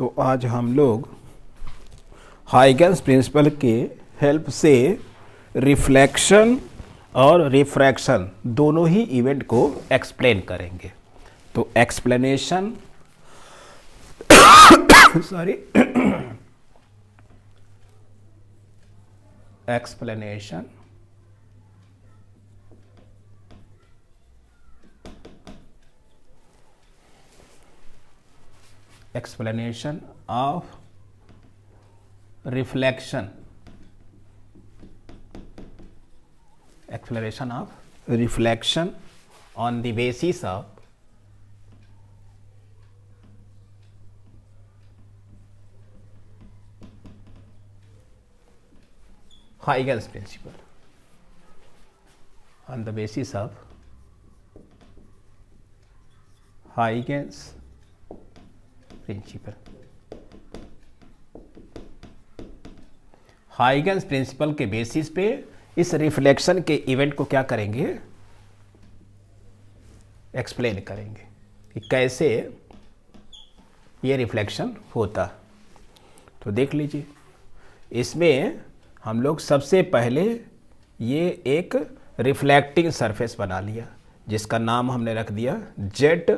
तो आज हम लोग हाइगन्स प्रिंसिपल के हेल्प से रिफ्लेक्शन और रिफ्रैक्शन दोनों ही इवेंट को एक्सप्लेन करेंगे। तो explanation sorry explanation explanation of reflection, explanation of reflection on the basis of Huygens principle, on the basis of Huygens principle. Huygens principle के बेसिस पे इस रिफ्लेक्शन के इवेंट को क्या करेंगे, एक्सप्लेन करेंगे कि कैसे ये रिफ्लेक्शन होता। तो देख लीजिए, इसमें हम लोग सबसे पहले ये एक रिफ्लेक्टिंग सरफेस बना लिया जिसका नाम हमने रख दिया जेड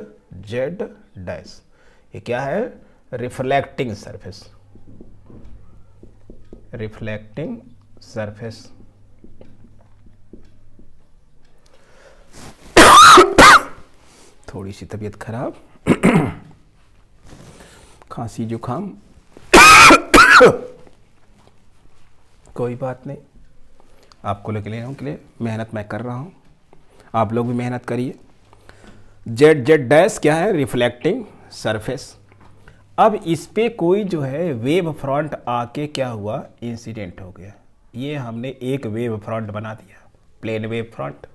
डैश। ये क्या है, रिफ्लेक्टिंग सरफेस, रिफ्लेक्टिंग सरफेस। थोड़ी सी तबीयत खराब, खांसी जुकाम, कोई बात नहीं, आपको लेके के लिए मेहनत मैं कर रहा हूँ, आप लोग भी मेहनत करिए। जेड डैश क्या है, रिफ्लेक्टिंग सरफेस। अब इस पे कोई जो है वेव फ्रंट आके क्या हुआ, इंसिडेंट हो गया। ये हमने एक वेव फ्रंट बना दिया, प्लेन वेव फ्रंट।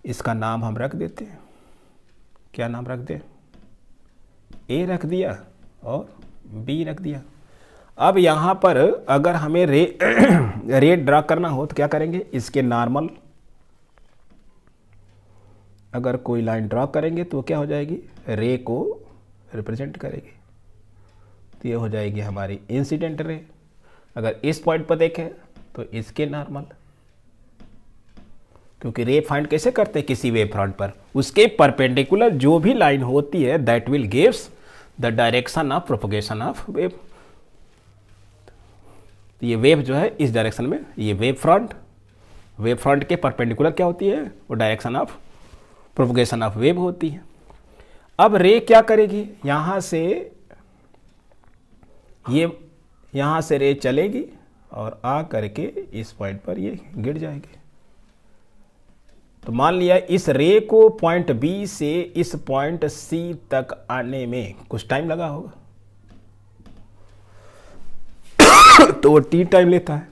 इसका नाम हम रख देते हैं, क्या नाम रख दे, ए रख दिया और बी रख दिया। अब यहाँ पर अगर हमें रे ड्रा करना हो तो क्या करेंगे, इसके नॉर्मल अगर कोई लाइन ड्रा करेंगे तो क्या हो जाएगी, रे को रिप्रेजेंट करेगी, तो ये हो जाएगी हमारी इंसिडेंट रे। अगर इस पॉइंट पर देखें तो इसके नॉर्मल, क्योंकि रे फाइंड कैसे करते हैं किसी वेव फ्रंट पर, उसके परपेंडिकुलर जो भी लाइन होती है that will gives the direction of propagation of wave. तो ये वेव जो है इस डायरेक्शन में, ये वेव फ्रंट के परपेंडिकुलर क्या होती है, वो direction of propagation of wave होती है। अब रे क्या करेगी, यहां से रे चलेगी और आ करके इस पॉइंट पर ये गिर जाएगी। तो मान लिया इस रे को पॉइंट बी से इस पॉइंट सी तक आने में कुछ टाइम लगा होगा, तो वो टी टाइम लेता है।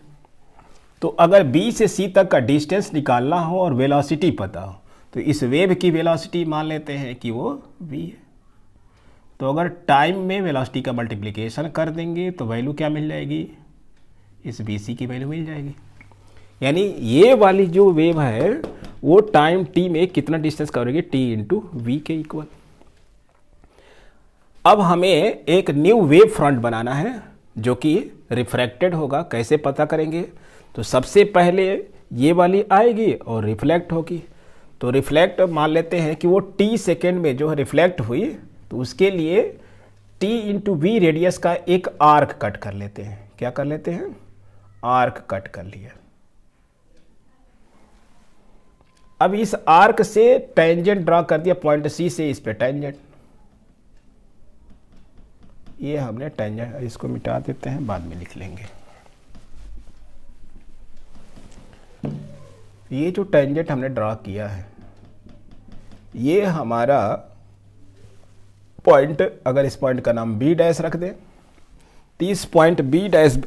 तो अगर बी से सी तक का डिस्टेंस निकालना हो और वेलोसिटी पता हो, तो इस वेव की वेलोसिटी मान लेते हैं कि वो v है। तो अगर टाइम में वेलोसिटी का मल्टीप्लिकेशन कर देंगे तो वैल्यू क्या मिल जाएगी, इस bc की वैल्यू मिल जाएगी। यानी ये वाली जो वेव है वो टाइम t में कितना डिस्टेंस करेगी, t इंटू वी के इक्वल। अब हमें एक न्यू वेव फ्रंट बनाना है जो कि रिफ्रैक्टेड होगा। कैसे पता करेंगे, तो सबसे पहले ये वाली आएगी और रिफ्लेक्ट होगी। तो रिफ्लेक्ट मान लेते हैं कि वो t सेकेंड में जो है रिफ्लेक्ट हुई, तो उसके लिए t इंटू वी रेडियस का एक आर्क कट कर लेते हैं। क्या कर लेते हैं, आर्क कट कर लिया। अब इस आर्क से टेंजेंट ड्रा कर दिया पॉइंट C से इस पे टेंजेंट, ये हमने टेंजेंट, इसको मिटा देते हैं, बाद में लिख लेंगे। ये जो टेंजेंट हमने ड्रा किया है, ये हमारा पॉइंट, अगर इस पॉइंट का नाम बी डैश रख दें, तो इस पॉइंट बी डैश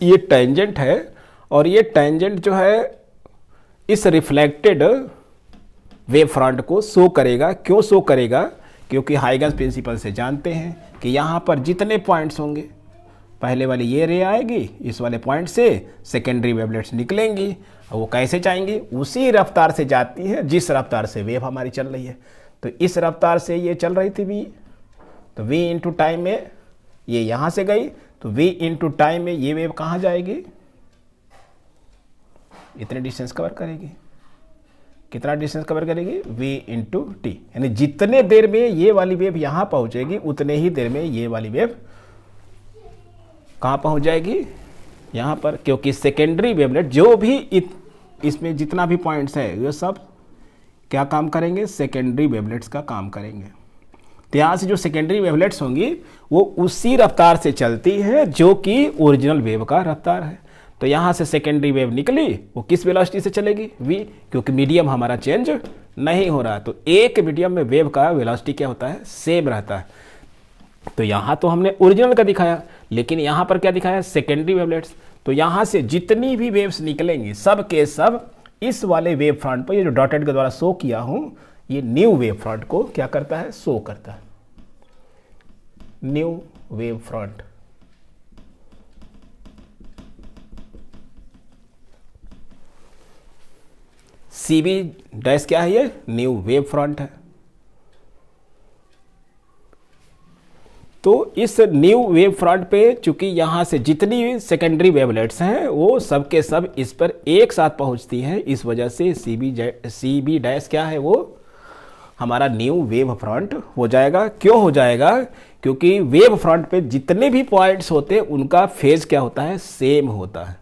ये टेंजेंट है, और ये टेंजेंट जो है इस रिफ्लेक्टेड वेव फ्रंट को शो करेगा। क्यों शो करेगा, क्योंकि हाइगन्स प्रिंसिपल से जानते हैं कि यहाँ पर जितने पॉइंट्स होंगे, पहले वाली ये रे आएगी, इस वाले पॉइंट से सेकेंडरी वेवलेट्स निकलेंगी, और वो कैसे जाएंगी, उसी रफ्तार से जाती है जिस रफ्तार से वेव हमारी चल रही है। तो इस रफ्तार से ये चल रही थी भी, तो v इंटू टाइम में ये यहाँ से गई, तो v इंटू टाइम में ये वेव कहाँ जाएगी, इतने डिस्टेंस कवर करेगी। कितना डिस्टेंस कवर करेगी, v इंटू टी, यानी जितने देर में ये वाली वेव यहाँ पहुँचेगी उतने ही देर में ये वाली वेव कहाँ पहुँच जाएगी, यहाँ पर। क्योंकि सेकेंडरी वेवलेट जो भी इसमें जितना भी पॉइंट्स है ये सब क्या काम करेंगे, सेकेंडरी वेवलेट्स का काम करेंगे। तो यहाँ से जो सेकेंडरी वेवलेट्स होंगी वो उसी रफ्तार से चलती है जो कि ओरिजिनल वेव का रफ्तार है। तो यहाँ से सेकेंडरी वेव निकली, वो किस वेलोसिटी से चलेगी, v, क्योंकि मीडियम हमारा चेंज नहीं हो रहा। तो एक मीडियम में वेव का वेलोसिटी क्या होता है, सेम रहता है। तो यहाँ तो हमने ओरिजिनल का दिखाया, लेकिन यहाँ पर क्या दिखाया, सेकेंडरी वेवलेट्स। तो यहाँ से जितनी भी वेव्स निकलेंगी सब के सब इस वाले वेव फ्रंट पर, ये जो डॉटेड के द्वारा शो किया हूँ, ये न्यू वेव फ्रंट को क्या करता है, शो करता है, new wave front. CB dash क्या है, ये न्यू वेव फ्रंट है। तो इस न्यू वेव फ्रंट पे चूंकि यहाँ से जितनी सेकेंडरी वेवलेट्स हैं वो सब के सब इस पर एक साथ पहुँचती हैं, इस वजह से CB डैश क्या है, वो हमारा न्यू वेव फ्रंट हो जाएगा। क्यों हो जाएगा, क्योंकि वेव फ्रंट पे जितने भी पॉइंट्स होते हैं उनका फेज क्या होता है, सेम होता है।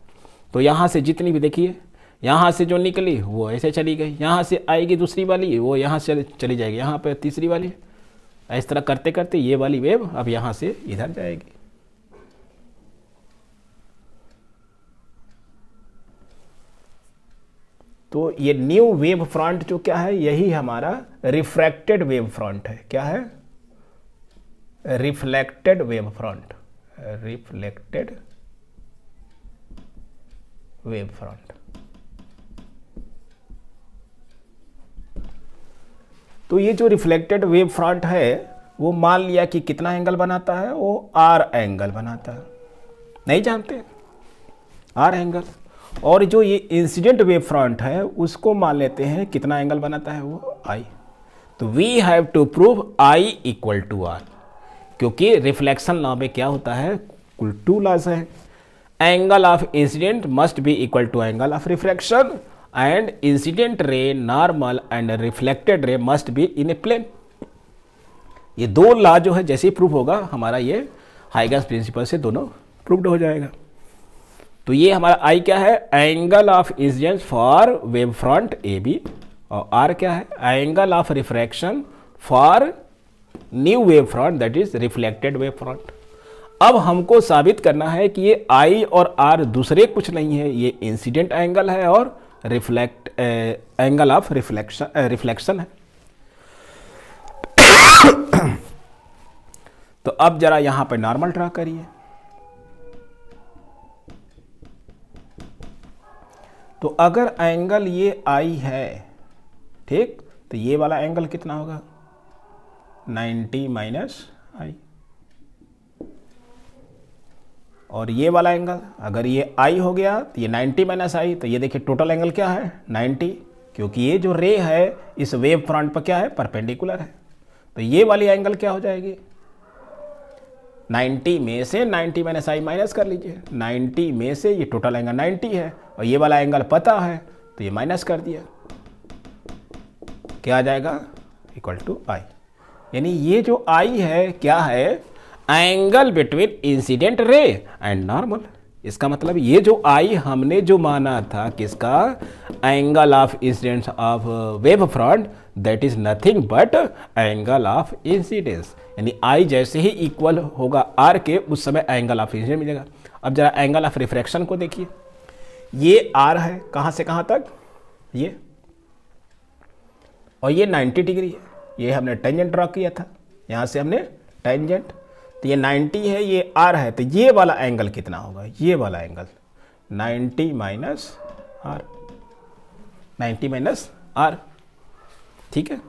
तो यहाँ से जितनी भी देखिए, यहाँ से जो निकली वो ऐसे चली गई, यहाँ से आएगी दूसरी वाली वो यहाँ से चली जाएगी, यहाँ पे तीसरी वाली, इस तरह करते करते ये वाली वेव अब यहाँ से इधर जाएगी। तो ये न्यू वेव फ्रंट जो क्या है, यही हमारा रिफ्रैक्टेड वेव फ्रंट है। क्या है, reflected wave front, reflected wave front. तो ये जो रिफ्लेक्टेड वेव फ्रंट है वो मान लिया कि कितना एंगल बनाता है, वो R एंगल बनाता है, नहीं जानते, R एंगल। और जो ये इंसिडेंट वेव फ्रंट है उसको मान लेते हैं कितना एंगल बनाता है, वो I। तो we have to prove I equal to R, क्योंकि रिफ्लेक्शन लॉ में क्या होता है, कुल टू लॉज है। Angle of incident must be equal to angle of refraction, and incident ray normal and reflected ray must be in a plane. ये दो law जो है जैसे ही प्रूव होगा हमारा ये हाइगन्स प्रिंसिपल से दोनों प्रूव्ड हो जाएगा। तो ये हमारा आई क्या है, angle of incidence for wave front AB, और आर क्या है, angle of refraction for new wave front that is reflected wave front. अब हमको साबित करना है कि ये आई और आर दूसरे कुछ नहीं है, ये इंसिडेंट एंगल है और एंगल ऑफ रिफ्लेक्शन है। तो अब जरा यहां पर नॉर्मल ड्रा करिए। तो अगर एंगल ये आई है, ठीक, तो ये वाला एंगल कितना होगा, 90 माइनस आई। और ये वाला एंगल अगर ये आई हो गया तो ये 90 माइनस आई, तो ये देखिए टोटल एंगल क्या है, 90, क्योंकि ये जो रे है इस वेव फ्रंट पर क्या है, परपेंडिकुलर है। तो ये वाली एंगल क्या हो जाएगी, 90 में से 90 माइनस आई माइनस कर लीजिए, 90 में से ये टोटल एंगल 90 है और ये वाला एंगल पता है तो ये माइनस कर दिया, क्या आ जाएगा, इक्वल टू आई। यानी ये जो आई है क्या है, angle between incident ray and normal. इसका मतलब ये जो आई हमने जो माना था किसका, angle of incidence of wave front, that is nothing but angle of incidence. यानी आई जैसे ही इक्वल होगा आर के उस समय एंगल ऑफ इंसिडेंस मिलेगा। अब जरा एंगल ऑफ रिफ्रैक्शन को देखिए, ये आर है कहां से कहां तक, ये, और ये 90 डिग्री है, ये हमने टेंजेंट ड्रॉ किया था, यहां से हमने टेंजेंट, तो ये 90 है, ये आर है, तो ये वाला एंगल कितना होगा, ये वाला angle 90 minus R, 90 minus R, ठीक है।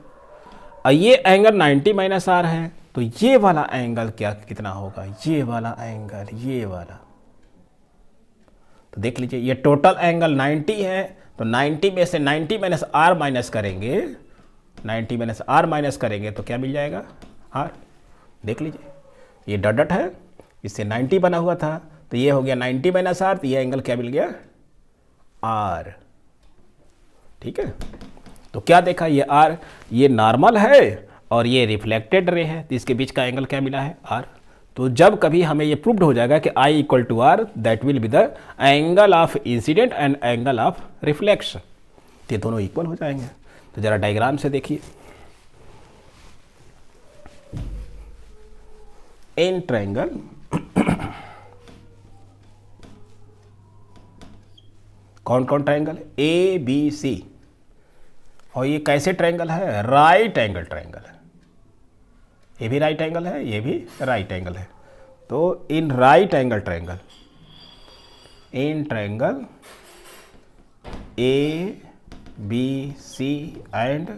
और ये एंगल 90 माइनस आर है, तो ये वाला एंगल क्या कितना होगा, ये वाला एंगल, ये वाला, तो देख लीजिए ये टोटल एंगल 90 है, तो 90 में से 90 माइनस आर माइनस करेंगे, 90 माइनस आर माइनस करेंगे तो क्या मिल जाएगा, आर। देख लीजिए, ये डॉट डॉट है, इससे 90 बना हुआ था, तो ये हो गया 90 माइनस आर, तो ये एंगल क्या मिल गया, आर। ठीक है, तो क्या देखा, ये आर, ये नॉर्मल है और ये रिफ्लेक्टेड रे है, तो इसके बीच का एंगल क्या मिला है, आर। तो जब कभी हमें ये प्रूव्ड हो जाएगा कि I equal to R, that will be the angle of incidence and angle of reflection, ये दोनों इक्वल हो जाएंगे। तो जरा डायग्राम से देखिए, इन ट्रायंगल कौन कौन ट्रायंगल है, ए बी सी, और ये कैसे ट्रायंगल है, राइट एंगल ट्रायंगल है, ये भी राइट एंगल है, ये भी राइट एंगल है। तो in right angle triangle, in triangle A B C and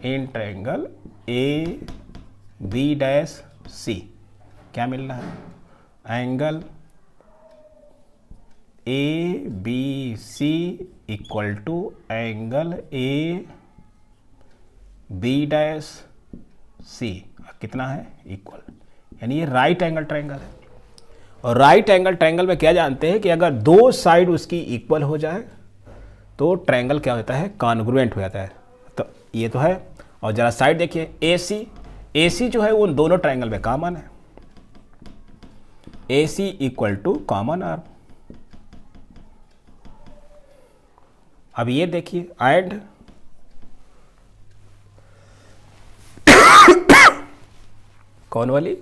in triangle A B dash C, क्या मिल रहा है, angle A B C equal to angle A B dash C, कितना है, इक्वल, यानी ये राइट एंगल ट्रायंगल है। और राइट एंगल ट्रायंगल में क्या जानते हैं कि अगर दो साइड उसकी इक्वल हो जाए तो ट्रायंगल क्या होता है, कॉन्ग्रुएंट हो जाता है। तो ये तो है, और जरा साइड देखिए, ए सी जो है वो उन दोनों ट्रायंगल में कॉमन है, A C equal two common are. अब ये देखिए, एंड कौन वाली,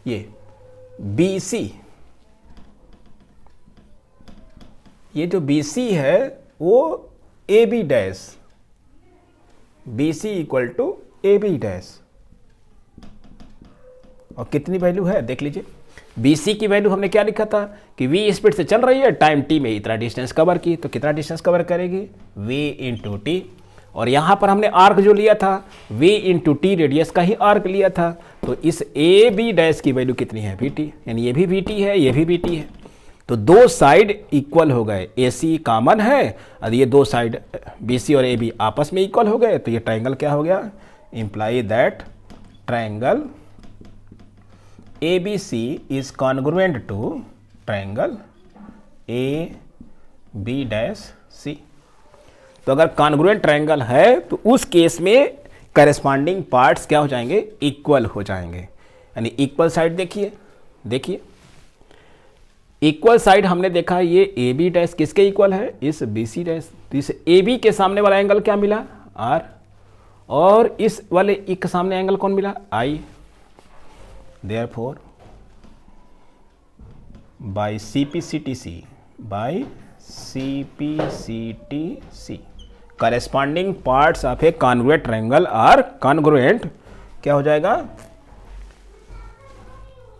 ये बी सी, ये जो बी सी है वो A B dash, B C equal to A B dash, और कितनी वैल्यू है देख लीजिए, बी सी की वैल्यू हमने क्या लिखा था कि v स्पीड से चल रही है, टाइम t में इतना डिस्टेंस कवर की, तो कितना डिस्टेंस कवर करेगी, v इंटू टी, और यहाँ पर हमने आर्क जो लिया था v इंटू टी रेडियस का ही आर्क लिया था, तो इस ए बी डैश की वैल्यू कितनी है, vt, यानी ये भी vt है, ये भी vt है। तो दो साइड इक्वल हो गए, ए सी कॉमन है और ये दो साइड बी सी और ए बी आपस में इक्वल हो गए, तो ये ट्रायंगल क्या हो गया, imply that triangle ABC is congruent to triangle AB dash C। तो अगर कॉन्ग्रुएंट ट्रायंगल है तो उस केस में करस्पॉन्डिंग पार्ट्स क्या हो जाएंगे, इक्वल हो जाएंगे, यानी इक्वल साइड देखिए, देखिए इक्वल साइड हमने देखा ये AB डैश किसके इक्वल है, इस BC डैश, तो इस AB के सामने वाला एंगल क्या मिला, R, और इस वाले के सामने एंगल कौन मिला, I। Therefore, by CPCTC, corresponding parts of a congruent triangle are congruent, क्या हो जाएगा,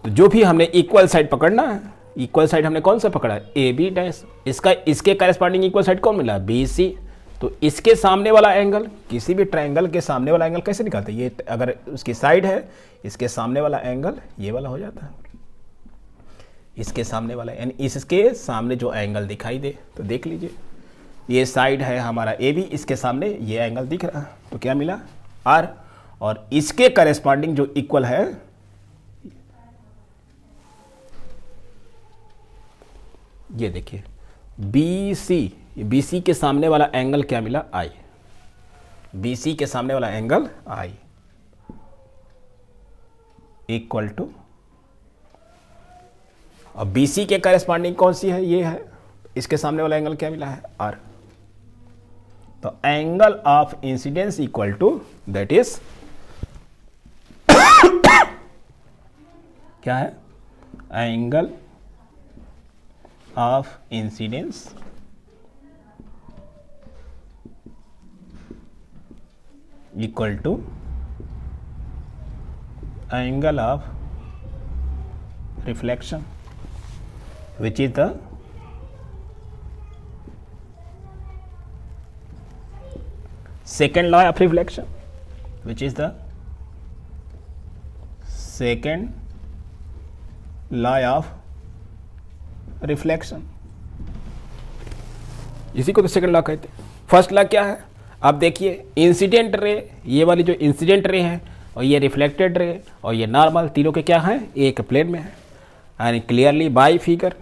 तो जो भी हमने इक्वल साइड पकड़ना है, इक्वल साइड हमने कौन सा पकड़ा, ए बी डैश, इसका इसके करस्पॉन्डिंग इक्वल साइड कौन मिला, बी सी, तो इसके सामने वाला एंगल, किसी भी ट्रायंगल के सामने वाला एंगल कैसे निकालते हैं, ये अगर उसकी साइड है, इसके सामने वाला एंगल ये वाला हो जाता है, इसके सामने वाला, यानी इसके सामने जो एंगल दिखाई दे, तो देख लीजिए ये साइड है हमारा ए बी, इसके सामने ये एंगल दिख रहा है, तो क्या मिला, आर, और इसके करस्पॉन्डिंग जो इक्वल है, ये देखिए बी सी के सामने वाला एंगल क्या मिला, आई, बी सी के सामने वाला एंगल आई इक्वल टू, और बी सी के करस्पॉन्डिंग कौन सी है, ये है, इसके सामने वाला एंगल क्या मिला है, आर। तो angle of incidence equal to that is क्या है, angle of incidence equal to angle of reflection, which is the second law of reflection, which is the second law of reflection। इसी को तो second law कहते हैं। First law क्या है, अब देखिए इंसिडेंट रे, ये वाली जो इंसिडेंट रे है और ये रिफ्लेक्टेड रे और ये नॉर्मल, तीनों के क्या हैं, एक प्लेन में है। And clearly by figure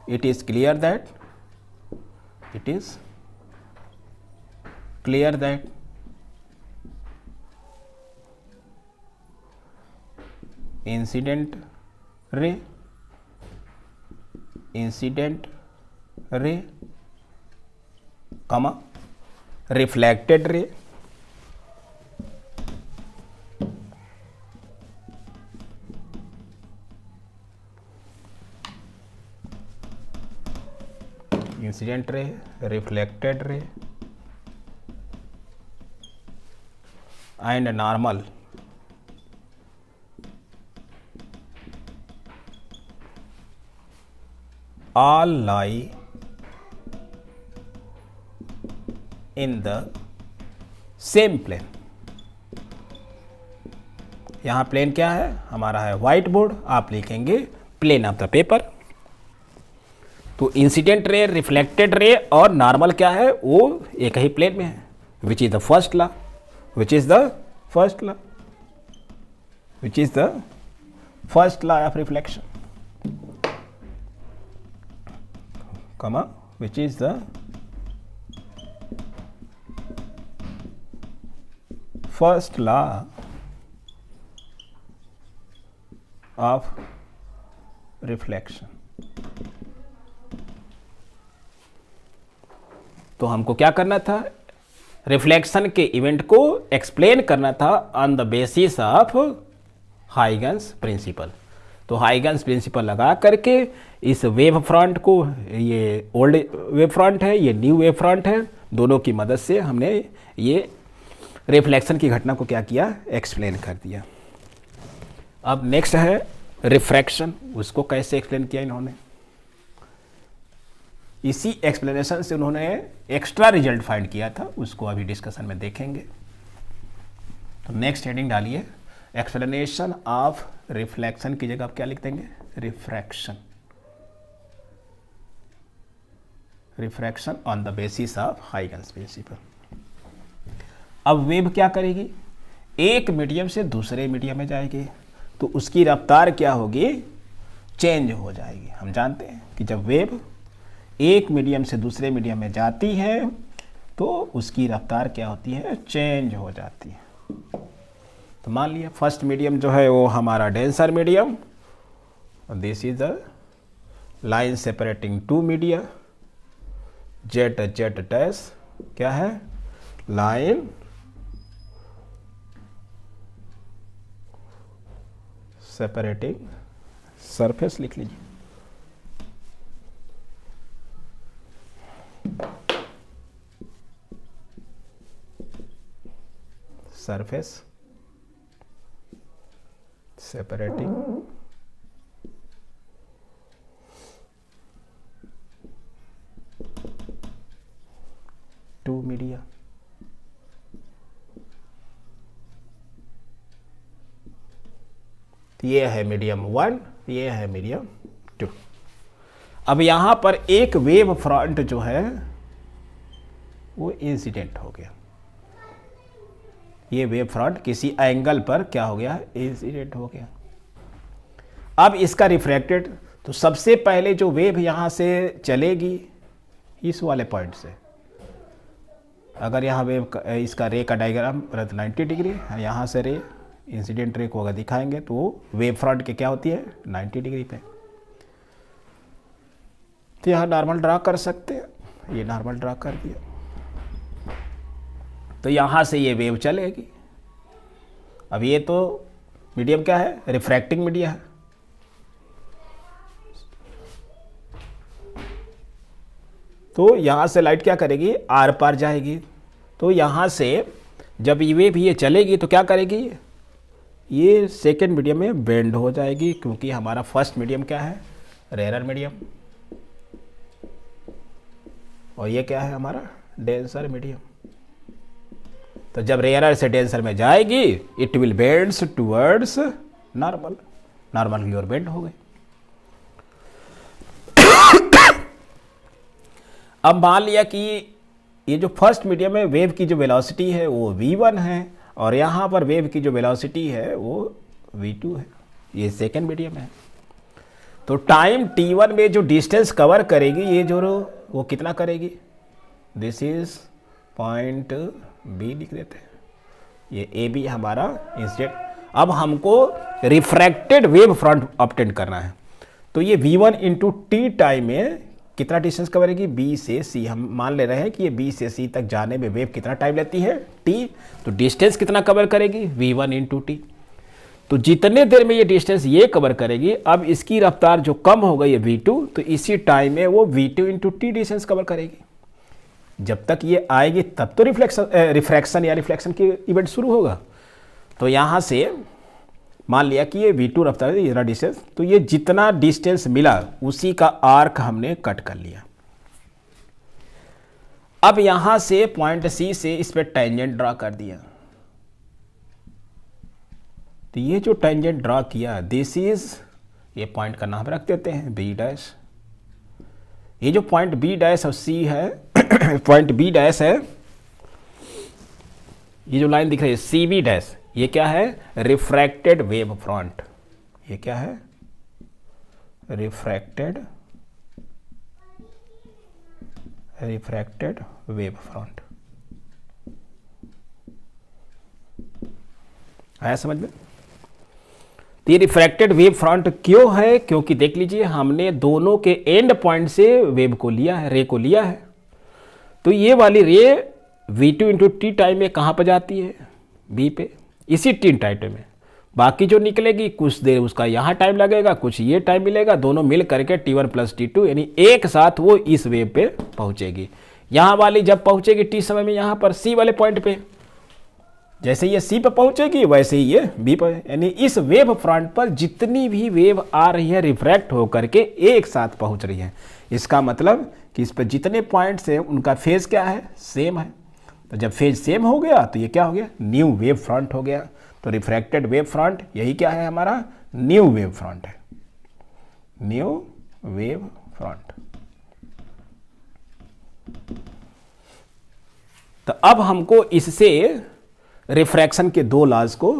it is clear that incident ray comma reflected ray reflected ray and normal all lie in the same plane। यहां प्लेन क्या है हमारा, है व्हाइट बोर्ड, आप लिखेंगे प्लेन ऑफ द पेपर। तो इंसिडेंट रे, रिफ्लेक्टेड रे और normal क्या है, वो एक ही प्लेन में है, which is the first law, which is the first law of reflection, comma which is the first law of reflection। तो हमको क्या करना था, रिफ्लेक्शन के इवेंट को एक्सप्लेन करना था on the basis of Huygens principle. तो हाइगन्स प्रिंसिपल लगा करके इस वेव फ्रंट को, ये ओल्ड वेव फ्रंट है, ये न्यू वेव फ्रंट है, दोनों की मदद से हमने ये रिफ्लेक्शन की घटना को क्या किया, एक्सप्लेन कर दिया। अब नेक्स्ट है रिफ्रैक्शन, उसको कैसे एक्सप्लेन किया इन्होंने, इसी एक्सप्लेनेशन से उन्होंने एक्स्ट्रा रिजल्ट फाइंड किया था, उसको अभी डिस्कशन में देखेंगे। तो नेक्स्ट हेडिंग डालिए, एक्सप्लेनेशन ऑफ रिफ्लेक्शन की जगह आप क्या लिख देंगे, refraction, refraction on the basis of Huygens principle. अब वेव क्या करेगी, एक मीडियम से दूसरे मीडियम में जाएगी, तो उसकी रफ्तार क्या होगी, चेंज हो जाएगी। हम जानते हैं कि जब वेव एक मीडियम से दूसरे मीडियम में जाती है तो उसकी रफ्तार क्या होती है, चेंज हो जाती है। तो मान लिया फर्स्ट मीडियम जो है वो हमारा denser medium, this is the line separating two media, Z dash क्या है, लाइन सेपरेटिंग सरफेस लिख लीजिए, सरफेस separating two media। तो ये है मीडियम 1, ये है मीडियम 2। अब यहां पर एक वेव फ्रंट जो है वो इंसिडेंट हो गया, ये वेव फ्रंट किसी एंगल पर क्या हो गया, इंसिडेंट हो गया। अब इसका रिफ्रैक्टेड, तो सबसे पहले जो वेव यहां से चलेगी इस वाले पॉइंट से, अगर यहाँ वेव इसका रे का डायग्राम 90 डिग्री, यहाँ से रे इंसिडेंट रे को अगर दिखाएंगे तो वेव फ्रंट के क्या होती है, 90 डिग्री पे। तो यहाँ नॉर्मल ड्रा कर सकते हैं, ये नॉर्मल ड्रा कर दिया, तो यहाँ से ये वेव चलेगी। अब ये तो मीडियम क्या है, रिफ्रैक्टिंग मीडिया है, तो यहाँ से लाइट क्या करेगी, आर पार जाएगी। तो यहाँ से जब ये वेव ये चलेगी तो क्या करेगी, ये सेकेंड मीडियम में बेंड हो जाएगी, क्योंकि हमारा फर्स्ट मीडियम क्या है, रेयर मीडियम, और ये क्या है हमारा डेंसर मीडियम। तो जब रेयर से डेंसर में जाएगी it will bends towards normal, normal की ओर बेंड हो गए। अब मान लिया कि ये जो फर्स्ट मीडियम है वेव की जो वेलोसिटी है वो v1 है और यहाँ पर वेव की जो वेलोसिटी है वो v2 है, ये सेकेंड मीडियम है। तो टाइम t1 में जो डिस्टेंस कवर करेगी ये जो वो कितना करेगी, दिस इज पॉइंट बी लिख देते हैं, ये ए बी हमारा इंसिडेंट। अब हमको रिफ्रैक्टेड वेव फ्रंट ऑब्टेन करना है, तो ये v1 इंटू टी टाइम में कितना डिस्टेंस कवरेगी, b से c। हम मान ले रहे हैं कि ये b से c तक जाने में वेव कितना टाइम लेती है, t। तो डिस्टेंस कितना कवर करेगी, v1 इंटू टी। तो जितने देर में ये डिस्टेंस ये कवर करेगी, अब इसकी रफ्तार जो कम हो गई है v2, तो इसी टाइम में वो v2 into T distance cover करेगी। जब तक ये आएगी तब तो रिफ्रैक्शन या रिफ्लेक्शन की इवेंट शुरू होगा। तो यहाँ से मान लिया कि ये v2 रफ्तार है, इतना डिस्टेंस, तो ये जितना डिस्टेंस मिला उसी का आर्क हमने कट कर लिया। अब यहां से पॉइंट C से इस पे टेंजेंट ड्रा कर दिया। तो ये जो टेंजेंट ड्रा किया, दिस इज, ये पॉइंट का नाम रख देते हैं B डैश। ये जो पॉइंट B डैश और C है पॉइंट B डैश है, ये जो लाइन दिख रही है CV डैश, ये क्या है, रिफ्रैक्टेड वेव फ्रंट। ये क्या है, रिफ्रैक्टेड वेव फ्रंट। आया समझ में। तो ये रिफ्रैक्टेड वेव फ्रंट क्यों है, क्योंकि देख लीजिए हमने दोनों के एंड पॉइंट से वेव को लिया है, रे को लिया है। तो ये वाली रे v2 इंटू टी टाइम में कहाँ पर जाती है, b पे, इसी टी टाइम में। बाकी जो निकलेगी कुछ देर उसका यहाँ टाइम लगेगा, कुछ ये टाइम मिलेगा, दोनों मिल करके t1 प्लस t2 यानी एक साथ वो इस वेव पे पहुंचेगी। यहाँ वाली जब पहुंचेगी t समय में यहाँ पर c वाले पॉइंट पे, जैसे ये c पे पहुंचेगी वैसे ही ये b पर, यानी इस वेव फ्रंट पर जितनी भी वेव आ रही है रिफ्रैक्ट होकर के एक साथ पहुंच रही है। इसका मतलब कि इस पर जितने पॉइंट्स हैं उनका फेज क्या है, सेम है। तो जब फेज सेम हो गया तो ये क्या हो गया, न्यू वेव फ्रंट हो गया। तो रिफ्रैक्टेड वेव फ्रंट यही क्या है हमारा, न्यू वेव फ्रंट है, न्यू वेव फ्रंट। तो अब हमको इससे रिफ्रैक्शन के दो लॉज को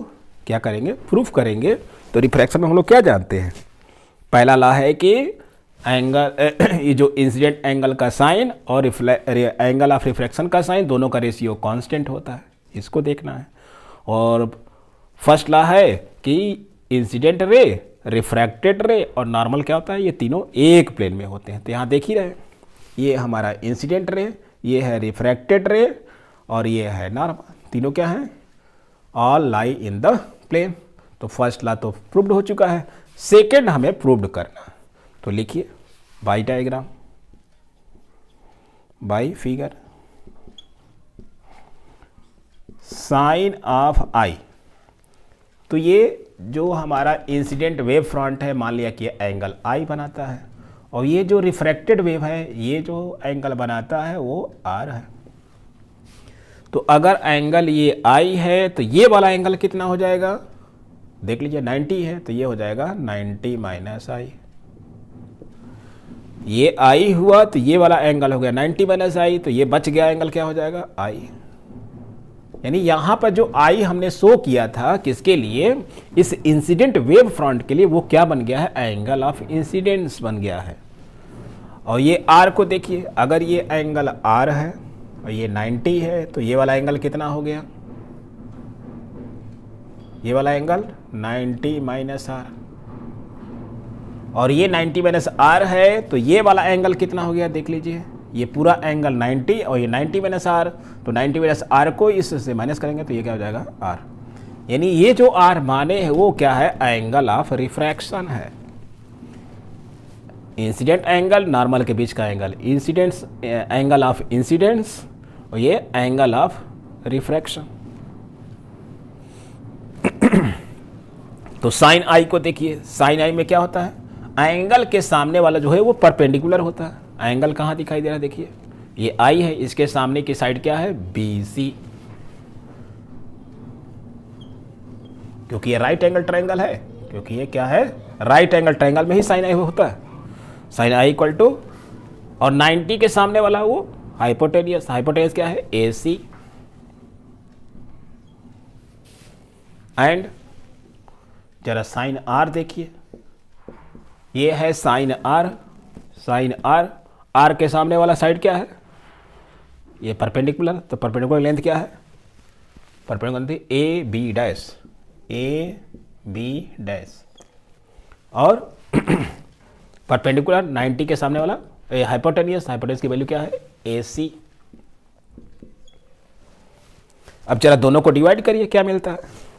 क्या करेंगे, प्रूफ करेंगे। तो रिफ्रैक्शन में हम लोग क्या जानते हैं, पहला लॉ है कि एंगल ये जो इंसिडेंट एंगल का साइन और एंगल ऑफ रिफ्रैक्शन का साइन दोनों का रेशियो कांस्टेंट होता है, इसको देखना है। और फर्स्ट लॉ है कि इंसिडेंट रे, रिफ्रैक्टेड रे और नॉर्मल क्या होता है, ये तीनों एक प्लेन में होते हैं। तो यहाँ देख ही रहे, ये हमारा इंसिडेंट रे, ये है रिफ्रैक्टेड रे और ये है नॉर्मल, तीनों क्या है, all lie in the plane. तो फर्स्ट लॉ तो प्रूव्ड हो चुका है, सेकेंड हमें प्रूव्ड करना। तो लिखिए by diagram, by figure, sine of I. तो ये जो हमारा इंसिडेंट वेव फ्रंट है, मान लिया कि एंगल आई बनाता है, और ये जो रिफ्रैक्टेड वेव है ये जो एंगल बनाता है वो आर है। तो अगर एंगल ये आई है तो ये वाला एंगल कितना हो जाएगा, देख लीजिए 90 है तो ये हो जाएगा 90 माइनस आई। ये आई हुआ तो ये वाला एंगल हो गया 90 माइनस आई, तो ये बच गया एंगल क्या हो जाएगा, आई। यानी यहां पर जो आई हमने शो किया था किसके लिए, इस इंसिडेंट वेव फ्रंट के लिए, वो क्या बन गया है, एंगल ऑफ इंसिडेंस बन गया है। और ये आर को देखिए, अगर ये एंगल आर है और ये 90 है तो ये वाला एंगल कितना हो गया, ये वाला एंगल 90 माइनस आर, और ये 90 माइनस आर है तो ये वाला एंगल कितना हो गया, देख लीजिए ये पूरा एंगल 90 और ये 90 माइनस आर, तो 90 माइनस आर को इससे माइनस करेंगे तो ये क्या हो जाएगा, आर। यानी ये जो आर माने है वो क्या है, एंगल ऑफ रिफ्रैक्शन है। इंसिडेंट एंगल नॉर्मल के बीच का angle, incidence angle of incidence, और ये एंगल ऑफ रिफ्रैक्शन। तो साइन आई को देखिए, साइन आई में क्या होता है, एंगल के सामने वाला जो है वो परपेंडिकुलर होता है। एंगल कहाँ दिखाई दे रहा है, देखिए ये आई है, इसके सामने की साइड क्या है, BC, क्योंकि ये राइट एंगल ट्रायंगल है क्योंकि ये क्या है, राइट एंगल ट्रायंगल में ही साइन आई होता है। साइन आई इक्वल टू, और 90 के सामने वाला वो हाइपोटेनियस, हाइपोटेनियस क्या है, ए सी, एंड जरा साइन आर देखिए, ये है sine R, sine R, R के सामने वाला साइड क्या है, ये परपेंडिकुलर, तो परपेंडिकुलर लेंथ क्या है, perpendicular length A B dash, A B dash, और परपेंडिकुलर 90 के सामने वाला हाइपोटेनियस, हाइपोटेनियस की वैल्यू क्या है, ए सी। अब जरा दोनों को डिवाइड करिए, क्या मिलता है,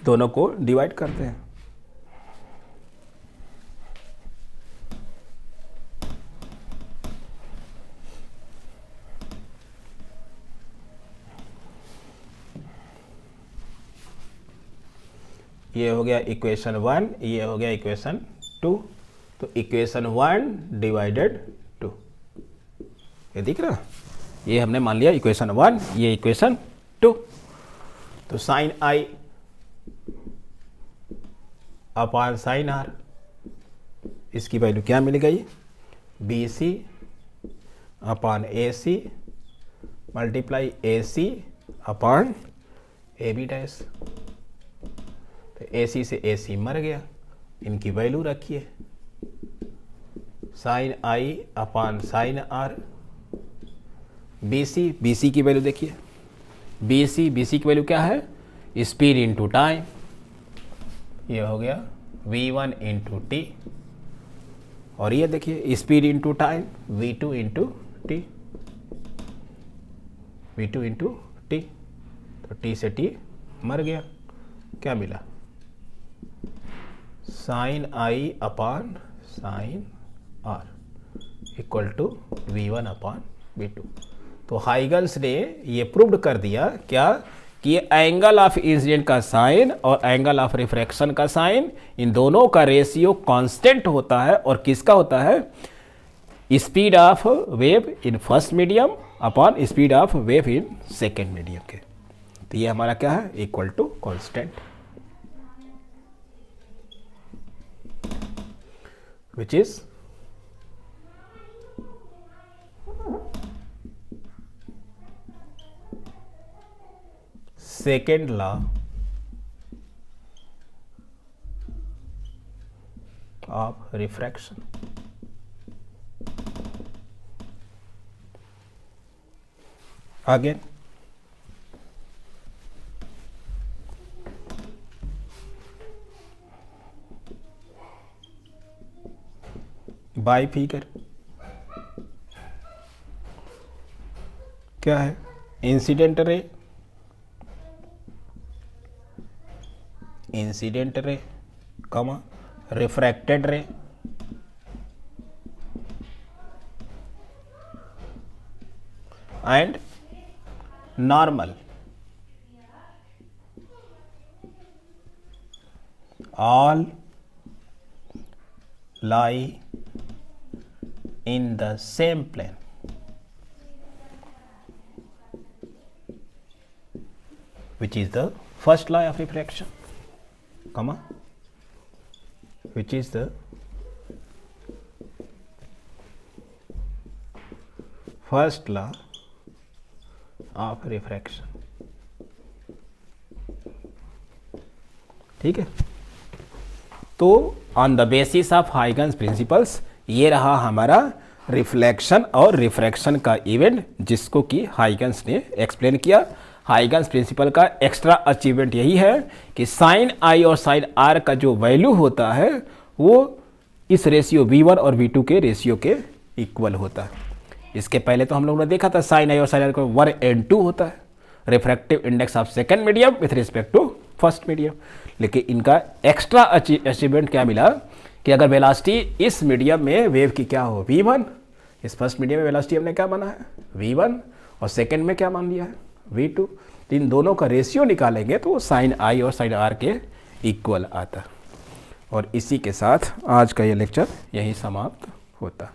दोनों को डिवाइड करते हैं। ये हो गया इक्वेशन 1, ये हो गया इक्वेशन 2, तो इक्वेशन 1 डिवाइडेड 2, ये दिख रहा, ये हमने मान लिया इक्वेशन 1, ये इक्वेशन 2। तो sine I upon sine R, इसकी वैल्यू क्या मिल गई, B C upon A C multiply A C upon A B dash. तो ए सी से ए सी मर गया, इनकी वैल्यू रखिए, sine I upon sine R, B C की वैल्यू देखिए, बी सी की वैल्यू क्या है, स्पीड इंटू टाइम, ये हो गया v1 इंटू टी, और ये देखिए speed into time v2 into T, v2 into T, तो टी से टी मर गया, क्या मिला, sine I upon sine R equal to v1 upon v2। तो हाइगन्स ने ये प्रूव्ड कर दिया क्या, कि एंगल ऑफ इंसिडेंट का साइन और एंगल ऑफ रिफ्रैक्शन का साइन, इन दोनों का रेशियो कांस्टेंट होता है, और किसका होता है, speed of wave in first medium upon speed of wave in second medium के। तो ये हमारा क्या है, equal to constant, which is second law of refraction. Again by figure क्या है, incident ray, incident ray comma refracted ray, and normal, all lie in the same plane, which is the first law of refraction, comma, which is the first law of refraction। ठीक है, तो on the basis of Huygens principles ये रहा हमारा reflection और refraction का event, जिसको कि हाइगन्स ने एक्सप्लेन किया। हाइगन्स प्रिंसिपल का एक्स्ट्रा अचीवमेंट यही है कि साइन आई और साइन आर का जो वैल्यू होता है वो इस रेशियो v1 और v2 के रेशियो के इक्वल होता है। इसके पहले तो हम लोगों ने देखा था साइन आई और साइन आर का 1n2 होता है, refractive index of second medium with respect to first medium. लेकिन इनका एक्स्ट्रा अचीवमेंट क्या मिला कि अगर वेलोसिटी इस मीडियम में वेव की क्या हो, v1, इस फर्स्ट मीडियम में वेलोसिटी हमने क्या माना है, v1, और सेकेंड में क्या मान लिया है, v2, तो इन दोनों का रेशियो निकालेंगे तो साइन आई और साइन आर के इक्वल आता। और इसी के साथ आज का ये लेक्चर यहीं समाप्त होता।